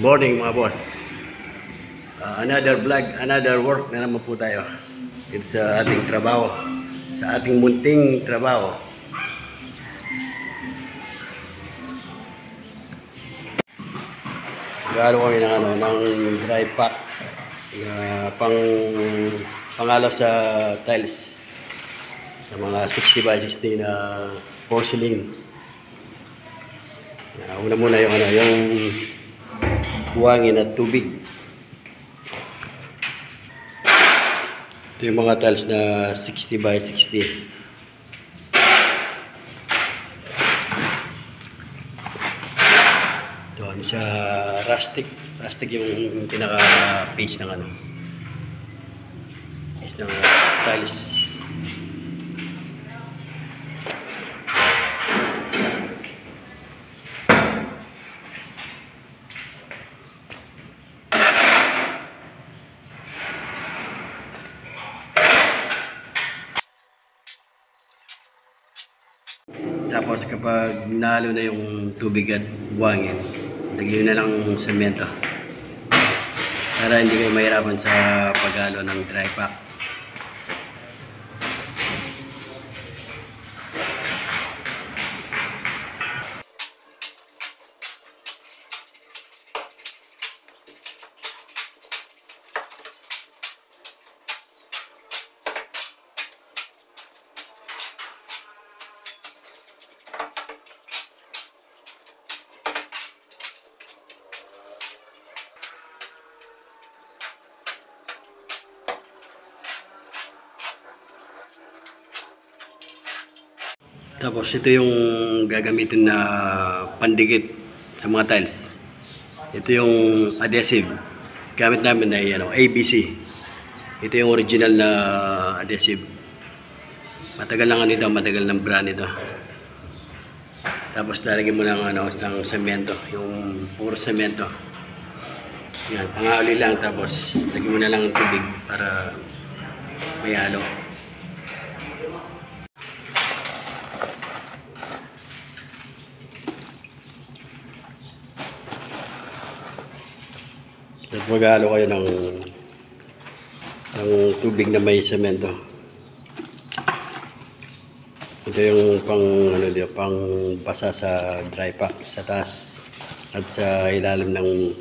Morning mga boss. Another vlog, another work na naman po tayo. It's sa ating trabaho, sa ating munting trabaho. Galo kami ng dry pack pangalaw sa tiles sa mga 60 by 60 na porcelain. Una muna yung buhangin at tubig. Ito yung mga tiles na 60 by 60. Ito ano siya, rustic. Rustic yung pinaka page ng is ng tiles. Tapos kapag nalo na yung tubig at buhangin, lagyan na lang semento para hindi kayo mahirapan sa paghalo ng dry pack. Tapos ito yung gagamitin na pandikit sa mga tiles. Ito yung adhesive. Gamit namin ay ABC. Ito yung original na adhesive. Matagal lang nito, matagal ng brand ito. Tapos lalagyan mo ng ng semento, yung puro semento. Yan, pangahuli lang, tapos lagyan mo na lang ng tubig para may halo. At maghalo kayo ng tubig na may semento. Ito yung pang basa sa dry pack sa taas at sa ilalim ng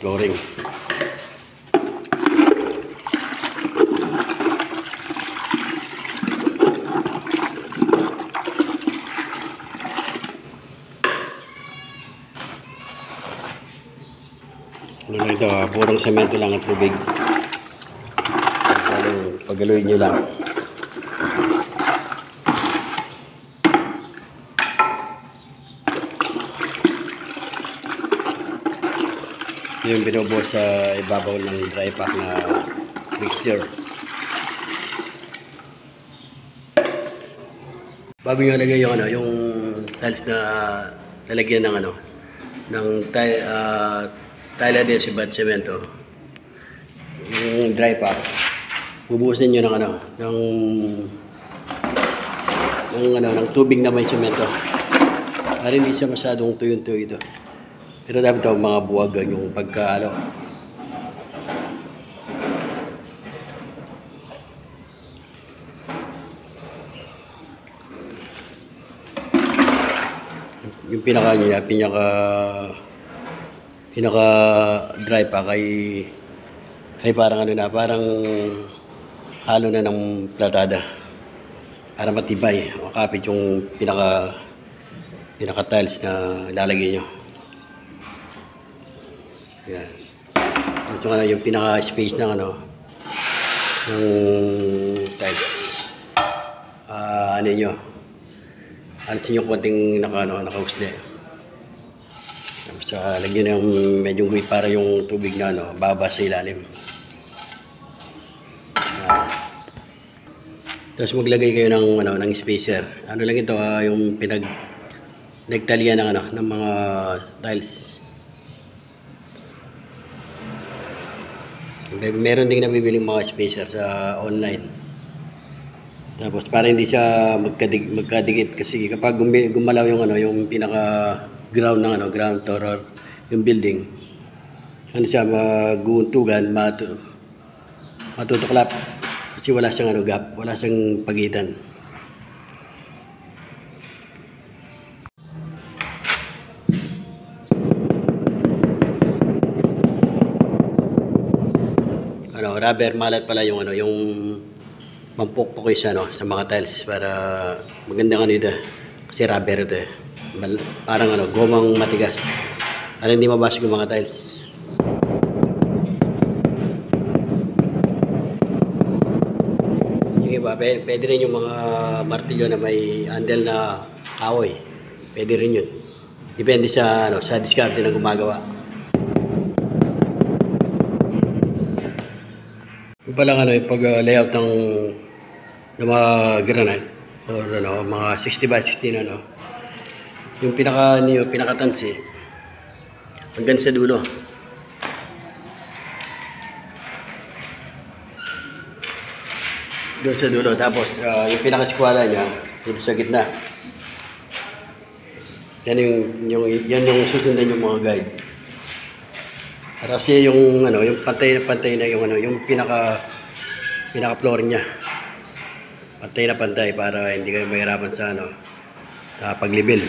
flooring. Ito, purong semento lang at tubig. Pagaluin nyo lang. Yung binubuhos sa ibabaw ng dry pack na mixture. Bago nyo lagay yung tiles na lalagyan ng tile adhesive at semento, yung dry pack, bubuhusin nyo ng tubig na may semento para hindi siya masyadong tuyong-tuyo ito. Pero dapat ito mga buwagan yung pagkaalo. Yung pinaka dry pack ay parang parang halo na ng platada para matibay, makapit yung pinaka tiles na ilalagay nyo. Yan. Gusto ko yung pinaka space ng ng tiles. Nyo alisin yung konting nakausli. Tapos lagyan ng medyo guhit para yung tubig na baba sa ilalim. Tapos maglagay kayo ng spacer. Ano lang ito, yung nagtalian ng mga tiles. Meron ding nabibiling mga spacer sa online. Tapos para hindi siya magkadikit kasi kapag gumalaw yung pinaka ground ng ground floor or yung building. Ano siya, maguuntugan, matutuklap. Kasi wala siyang ano, gap, wala siyang pagitan. Ano, rubber mallet pala yung ano, yung pampukpok siya no, sa mga tiles para magandang ano ito. Kasi rubber ito eh. Parang ano, gomang matigas. Para hindi mabasag yung mga tiles. Yung iba, pwede rin yung mga martilyo na may handle na kahoy. Pwede rin yun. Depende sa ano, sa diskarte ng gumagawa. Yung palang ano, yung pag-layout ng mga granite or ano, mga 60 by 16 ano. Yung pinaka-tansi hanggang sa dulo. Doon sa dulo. Tapos yung pinaka-skwala niya dito sa gitna. Yan yung susundan yung mga guide. Kasi yung ano, yung pantay na yung ano, yung pinaka-floor niya. Pantay na pantay para hindi kayo mahirapan sa ano, paglibil.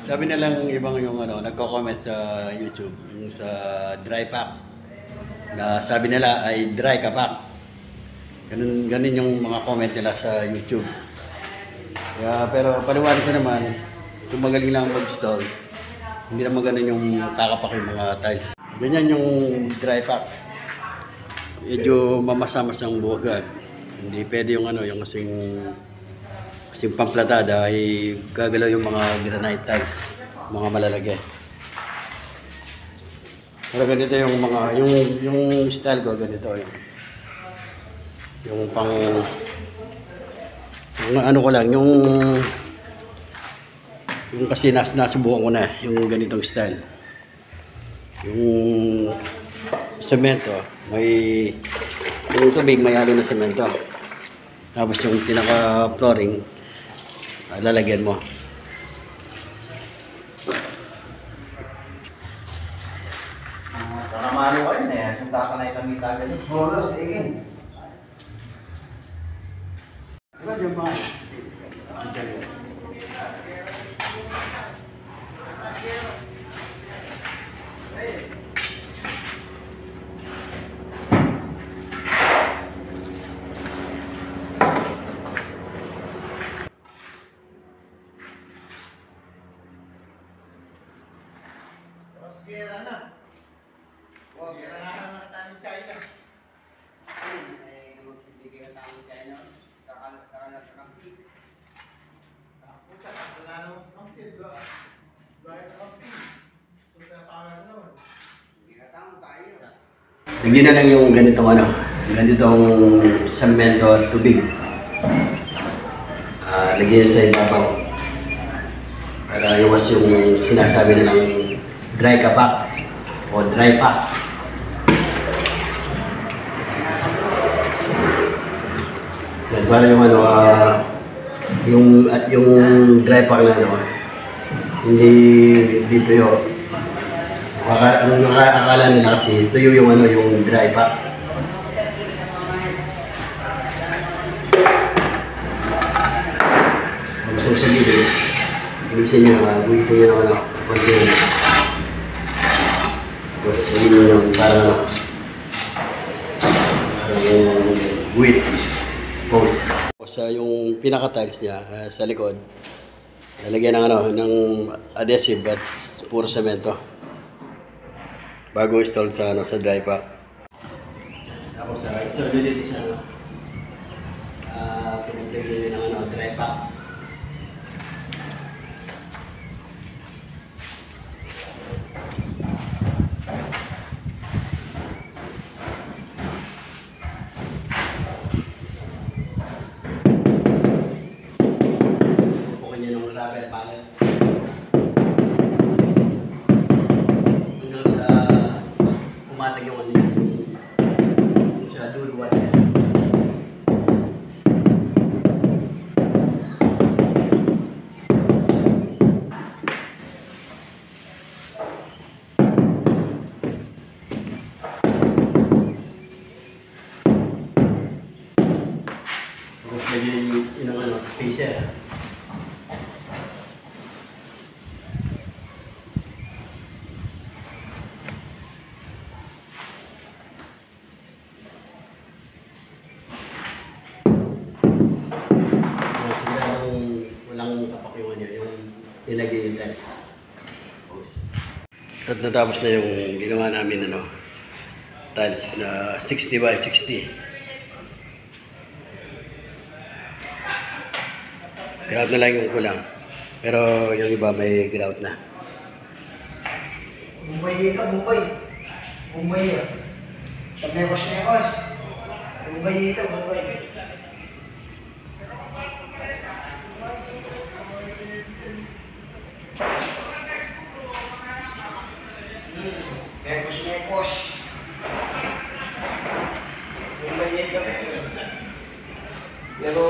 Sabi na lang ibang yung ano, nagko-comment sa YouTube, yung sa dry pack. Na sabi nila ay dry kapak. Ganun yung mga comment nila sa YouTube. Kaya, pero paliwanag ko naman, kung magaling lang mag-install, hindi naman ganun yung kakapak yung mga tiles. Ganyan yung dry pack. Medyo mamasamas ang buhagad. Hindi pwede yung ano, yung kasing pamplatada ay gagalaw yung mga granite tiles, mga malalagay. Pero ganito yung mga, yung style ko, ganito yung pang, yung ano ko lang, yung kasi nasubukan ko na, yung ganitong style. Yung semento, yung tubig may halo na semento. Tapos yung pinaka-flooring, lalagyan mo. Taramano ka rin eh. Saan tatanay kami tagal? Bolos, again. Diba dyan ba? Gera na. Oh, gera na naman tayo China. Ay, magsibigay ka tayo China. Kakalat sa kampi. Puta, wala nang kampi. Dahil na kampi. Punta na tayo naman. Hindi ka tamo tayo. Lagyan na lang yung ganitong ano, ganitong semento at tubig. Lagyan sa ibabaw. Para iwas yung sinasabi nilang dry kapak o dry pack. Yan, para yung ano, yung dry pack na ano, hindi dito yung akala nila kasi tuyo yung ano, yung dry pack. Gusto sa video, bilisin nyo, buhitin nyo ng ano, konti. Tapos yun yung parang width post. Sa yung pinaka-tiles niya sa likod, lalagyan ng ano, ng adhesive at puro semento bago install sa ano, sa dry pack. Tapos install nyo dito sa ano, pinag-lagyan ng ano, dry pack. Rubber pallet. Hanggang sa pumatag yung ano yung sa dulo niya. Tapos lagyan yung ano, spacer. Walang kapak yung ano, yung nilagay yung tiles. At natapos na yung ginawa namin ano, tiles na 60 by 60. Grout na lang yung kulang. Pero yung iba may grout na. Bumbay ka, bumbay. Bumbay ya. Pag-nekos-nekos. Bumbay ito, bumbay. Nekos-nekos. Bumbay ito. Pero